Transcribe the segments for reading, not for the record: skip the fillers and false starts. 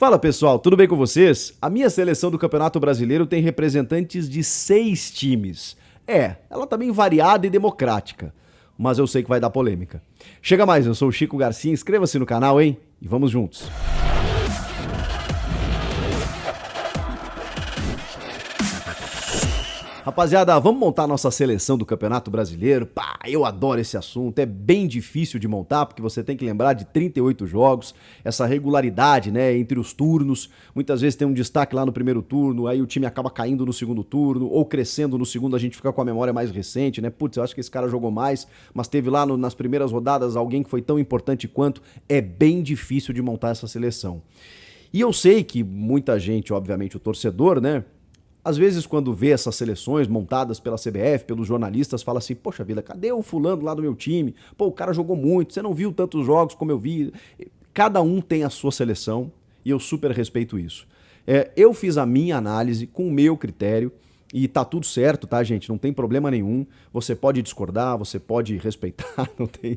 Fala pessoal, tudo bem com vocês? A minha seleção do Campeonato Brasileiro tem representantes de 6 times. Ela tá bem variada e democrática, mas eu sei que vai dar polêmica. Chega mais, eu sou o Chico Garcia, inscreva-se no canal, hein? E vamos juntos. Rapaziada, vamos montar a nossa seleção do Campeonato Brasileiro? Eu adoro esse assunto, é bem difícil de montar, porque você tem que lembrar de 38 jogos, essa regularidade, né, entre os turnos, muitas vezes tem um destaque lá no primeiro turno, aí o time acaba caindo no segundo turno, ou crescendo no segundo, a gente fica com a memória mais recente, né, eu acho que esse cara jogou mais, mas teve lá nas primeiras rodadas alguém que foi tão importante quanto, é bem difícil de montar essa seleção. E eu sei que muita gente, obviamente o torcedor, né, às vezes, quando vê essas seleções montadas pela CBF, pelos jornalistas, fala assim, poxa vida, cadê o fulano lá do meu time? Pô, o cara jogou muito, você não viu tantos jogos como eu vi. Cada um tem a sua seleção e eu super respeito isso. Eu fiz a minha análise com o meu critério e tá tudo certo, tá, gente? Não tem problema nenhum. Você pode discordar, você pode respeitar, não tem...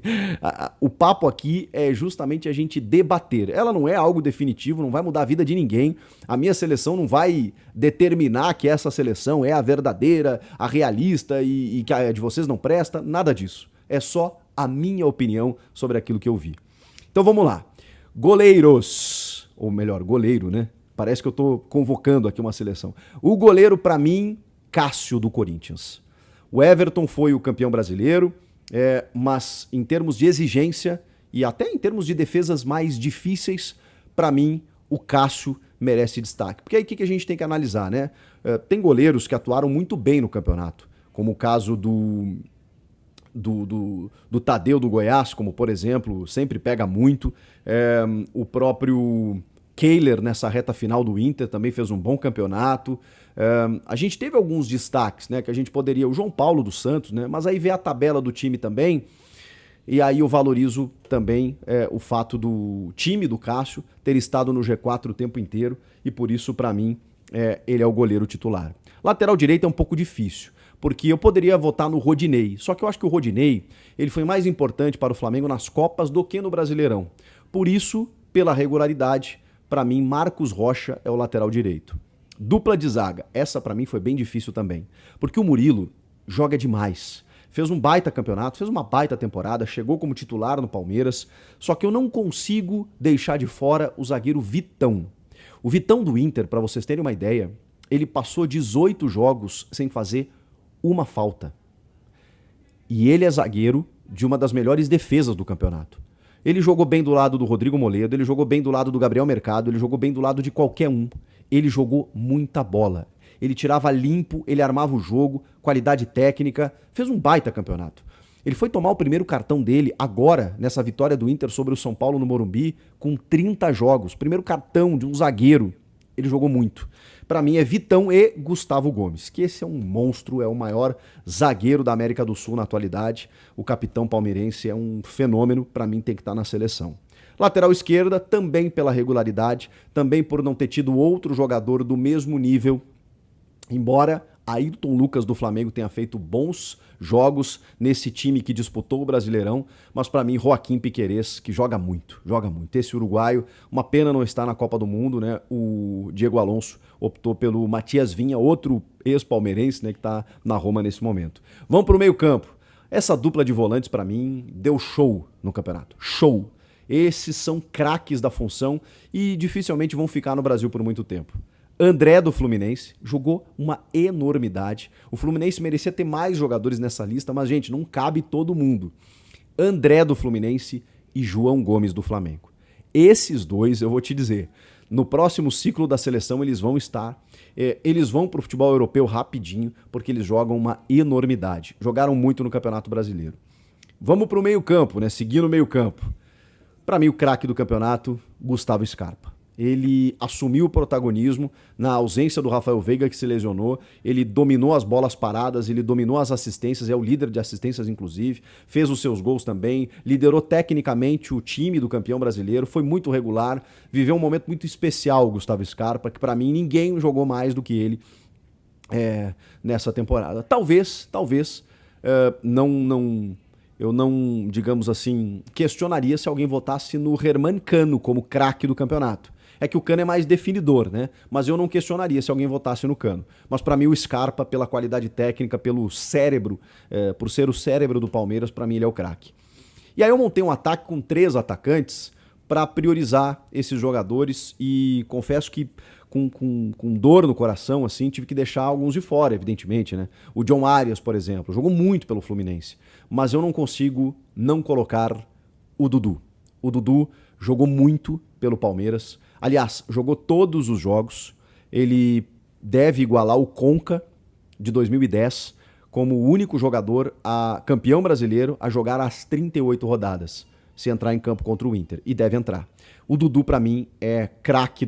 O papo aqui é justamente a gente debater. Ela não é algo definitivo, não vai mudar a vida de ninguém. A minha seleção não vai determinar que essa seleção é a verdadeira, a realista e que a de vocês não presta, nada disso. É só a minha opinião sobre aquilo que eu vi. Então vamos lá. Goleiros, ou melhor, goleiro, né? Parece que eu tô convocando aqui uma seleção. O goleiro, pra mim, Cássio do Corinthians. O Everton foi o campeão brasileiro, mas em termos de exigência e até em termos de defesas mais difíceis, pra mim, o Cássio merece destaque. Porque aí o que a gente tem que analisar, né? Tem goleiros que atuaram muito bem no campeonato, como o caso do Tadeu do Goiás, como por exemplo, sempre pega muito. O próprio Kehler nessa reta final do Inter também fez um bom campeonato. A gente teve alguns destaques, né, que a gente poderia... O João Paulo do Santos, né, mas aí vê a tabela do time também, e aí eu valorizo também o fato do time do Cássio ter estado no G4 o tempo inteiro, e por isso, pra mim, ele é o goleiro titular. Lateral direito é um pouco difícil, porque eu poderia votar no Rodinei, só que eu acho que o Rodinei ele foi mais importante para o Flamengo nas Copas do que no Brasileirão. Por isso, pela regularidade, para mim, Marcos Rocha é o lateral direito. Dupla de zaga, essa para mim foi bem difícil também, porque o Murilo joga demais. Fez um baita campeonato, fez uma baita temporada, chegou como titular no Palmeiras, só que eu não consigo deixar de fora o zagueiro Vitão. O Vitão do Inter, para vocês terem uma ideia, ele passou 18 jogos sem fazer uma falta. E ele é zagueiro de uma das melhores defesas do campeonato. Ele jogou bem do lado do Rodrigo Moledo, ele jogou bem do lado do Gabriel Mercado, ele jogou bem do lado de qualquer um. Ele jogou muita bola. Ele tirava limpo, ele armava o jogo, qualidade técnica, fez um baita campeonato. Ele foi tomar o primeiro cartão dele agora, nessa vitória do Inter sobre o São Paulo no Morumbi, com 30 jogos. Primeiro cartão de um zagueiro. Ele jogou muito. Pra mim é Vitão e Gustavo Gomes, que esse é um monstro, é o maior zagueiro da América do Sul na atualidade. O capitão palmeirense é um fenômeno, pra mim tem que estar na seleção. Lateral esquerda, também pela regularidade, também por não ter tido outro jogador do mesmo nível, embora Ayrton Lucas do Flamengo tenha feito bons jogos nesse time que disputou o Brasileirão, mas para mim Joaquim Piquerez, que joga muito. Esse uruguaio, uma pena não estar na Copa do Mundo, né? O Diego Alonso optou pelo Matias Vinha, outro ex-palmeirense, né, que tá na Roma nesse momento. Vamos pro meio-campo. Essa dupla de volantes para mim deu show no campeonato. Show. Esses são craques da função e dificilmente vão ficar no Brasil por muito tempo. André do Fluminense jogou uma enormidade. O Fluminense merecia ter mais jogadores nessa lista, mas, gente, não cabe todo mundo. André do Fluminense e João Gomes do Flamengo. Esses dois, eu vou te dizer, no próximo ciclo da seleção eles vão estar. Eles vão pro futebol europeu rapidinho, porque eles jogam uma enormidade. Jogaram muito no Campeonato Brasileiro. Vamos pro meio-campo, né? Seguindo o meio-campo. Para mim, o craque do campeonato, Gustavo Scarpa. Ele assumiu o protagonismo na ausência do Rafael Veiga, que se lesionou. Ele dominou as bolas paradas, ele dominou as assistências, é o líder de assistências, inclusive. Fez os seus gols também, liderou tecnicamente o time do campeão brasileiro, foi muito regular, viveu um momento muito especial, o Gustavo Scarpa, que para mim ninguém jogou mais do que ele nessa temporada. Talvez, eu não, digamos assim, questionaria se alguém votasse no Herman Cano como craque do campeonato. É que o Cano é mais definidor, né? Mas eu não questionaria se alguém votasse no Cano. Mas pra mim o Scarpa, pela qualidade técnica, pelo cérebro, por ser o cérebro do Palmeiras, pra mim ele é o craque. E aí eu montei um ataque com 3 atacantes pra priorizar esses jogadores e confesso que com dor no coração, assim, tive que deixar alguns de fora, evidentemente, né? O John Arias, por exemplo, jogou muito pelo Fluminense, mas eu não consigo não colocar o Dudu. O Dudu jogou muito pelo Palmeiras. Aliás, jogou todos os jogos. Ele deve igualar o Conca de 2010 como o único jogador campeão brasileiro a jogar as 38 rodadas, se entrar em campo contra o Inter. E deve entrar. O Dudu, pra mim, é craque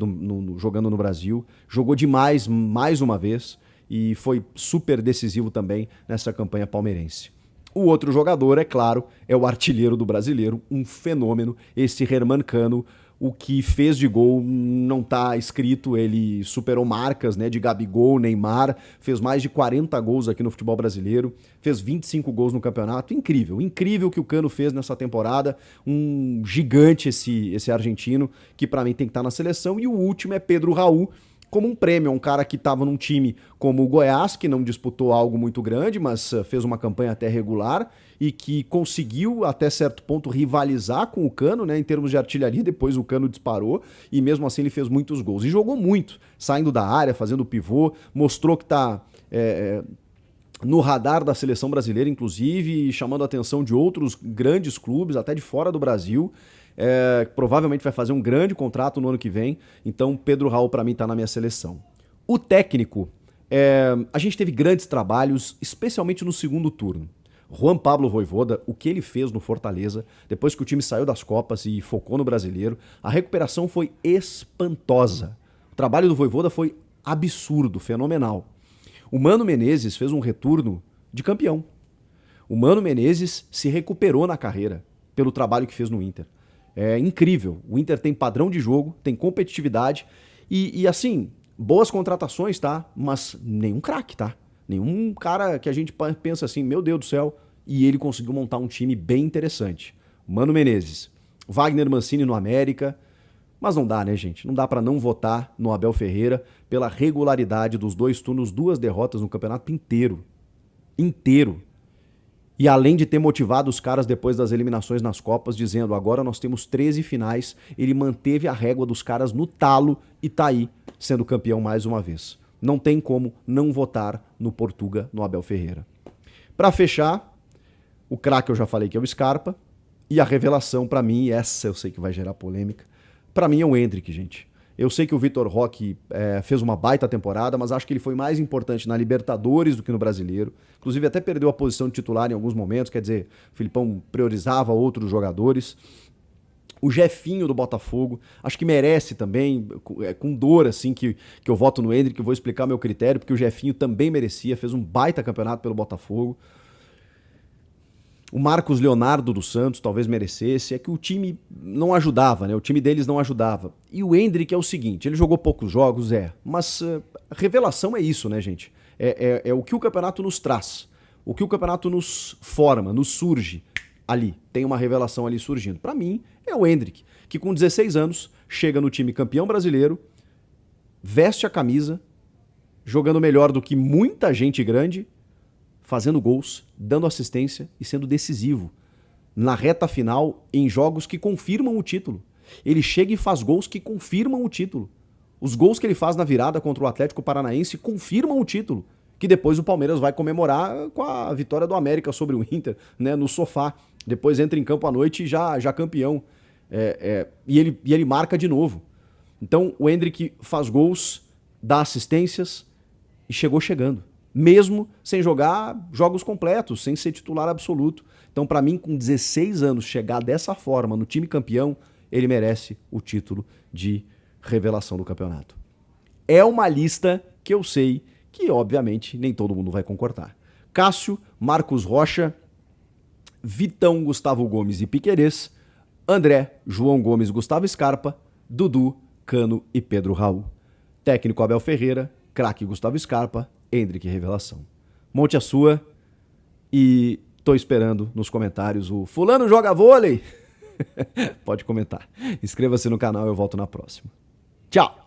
jogando no Brasil. Jogou demais, mais uma vez, e foi super decisivo também nessa campanha palmeirense. O outro jogador, é claro, é o artilheiro do brasileiro, um fenômeno, esse Herman Cano. O que fez de gol não tá escrito, ele superou marcas, né, de Gabigol, Neymar, fez mais de 40 gols aqui no futebol brasileiro, fez 25 gols no campeonato, incrível, incrível o que o Cano fez nessa temporada, um gigante esse argentino, que pra mim tem que estar na seleção, e o último é Pedro Raul, como um prêmio, um cara que estava num time como o Goiás, que não disputou algo muito grande, mas fez uma campanha até regular e que conseguiu até certo ponto rivalizar com o Cano, né, em termos de artilharia. Depois o Cano disparou e mesmo assim ele fez muitos gols e jogou muito, saindo da área, fazendo pivô, mostrou que está no radar da seleção brasileira, inclusive, chamando a atenção de outros grandes clubes, até de fora do Brasil. Provavelmente vai fazer um grande contrato no ano que vem, então Pedro Raul pra mim tá na minha seleção. O técnico, a gente teve grandes trabalhos, especialmente no segundo turno. Juan Pablo Vojvoda, o que ele fez no Fortaleza, depois que o time saiu das Copas e focou no Brasileiro, a recuperação foi espantosa. O trabalho do Vojvoda foi absurdo, fenomenal. O Mano Menezes fez um retorno de campeão. O Mano Menezes se recuperou na carreira pelo trabalho que fez no Inter. É incrível. O Inter tem padrão de jogo, tem competitividade e assim, boas contratações, tá? Mas nenhum craque, tá? Nenhum cara que a gente pensa assim, meu Deus do céu, e ele conseguiu montar um time bem interessante. Mano Menezes, Wagner Mancini no América, mas não dá, né, gente? Não dá pra não votar no Abel Ferreira pela regularidade dos 2 turnos, 2 derrotas no campeonato inteiro. Inteiro. E além de ter motivado os caras depois das eliminações nas Copas, dizendo agora nós temos 13 finais, ele manteve a régua dos caras no talo e tá aí sendo campeão mais uma vez. Não tem como não votar no Portuga, no Abel Ferreira. Pra fechar, o craque eu já falei que é o Scarpa, e a revelação pra mim, essa eu sei que vai gerar polêmica, pra mim é o Endrick, gente. Eu sei que o Vitor Roque fez uma baita temporada, mas acho que ele foi mais importante na Libertadores do que no Brasileiro. Inclusive até perdeu a posição de titular em alguns momentos, quer dizer, o Filipão priorizava outros jogadores. O Jefinho do Botafogo, acho que merece também, com dor assim que eu voto no Endrick, eu vou explicar meu critério, porque o Jefinho também merecia, fez um baita campeonato pelo Botafogo. O Marcos Leonardo dos Santos talvez merecesse, é que o time não ajudava, né? O time deles não ajudava. E o Endrick é o seguinte, ele jogou poucos jogos, mas a revelação é isso, né, gente? É o que o campeonato nos traz, o que o campeonato nos forma, nos surge ali. Tem uma revelação ali surgindo. Pra mim, é o Endrick, que com 16 anos chega no time campeão brasileiro, veste a camisa, jogando melhor do que muita gente grande, fazendo gols, dando assistência e sendo decisivo na reta final em jogos que confirmam o título. Ele chega e faz gols que confirmam o título. Os gols que ele faz na virada contra o Atlético Paranaense confirmam o título, que depois o Palmeiras vai comemorar com a vitória do América sobre o Inter, né, no sofá. Depois entra em campo à noite e já campeão. E ele marca de novo. Então o Endrick faz gols, dá assistências e chegou chegando. Mesmo sem jogar jogos completos, sem ser titular absoluto. Então, pra mim, com 16 anos, chegar dessa forma no time campeão, ele merece o título de revelação do campeonato. É uma lista que eu sei que, obviamente, nem todo mundo vai concordar. Cássio, Marcos Rocha, Vitão, Gustavo Gomes e Piquerez, André, João Gomes, Gustavo Scarpa, Dudu, Cano e Pedro Raul. Técnico Abel Ferreira, craque Gustavo Scarpa, Endrick revelação. Monte a sua e tô esperando nos comentários o fulano joga vôlei. Pode comentar. Inscreva-se no canal, eu volto na próxima. Tchau!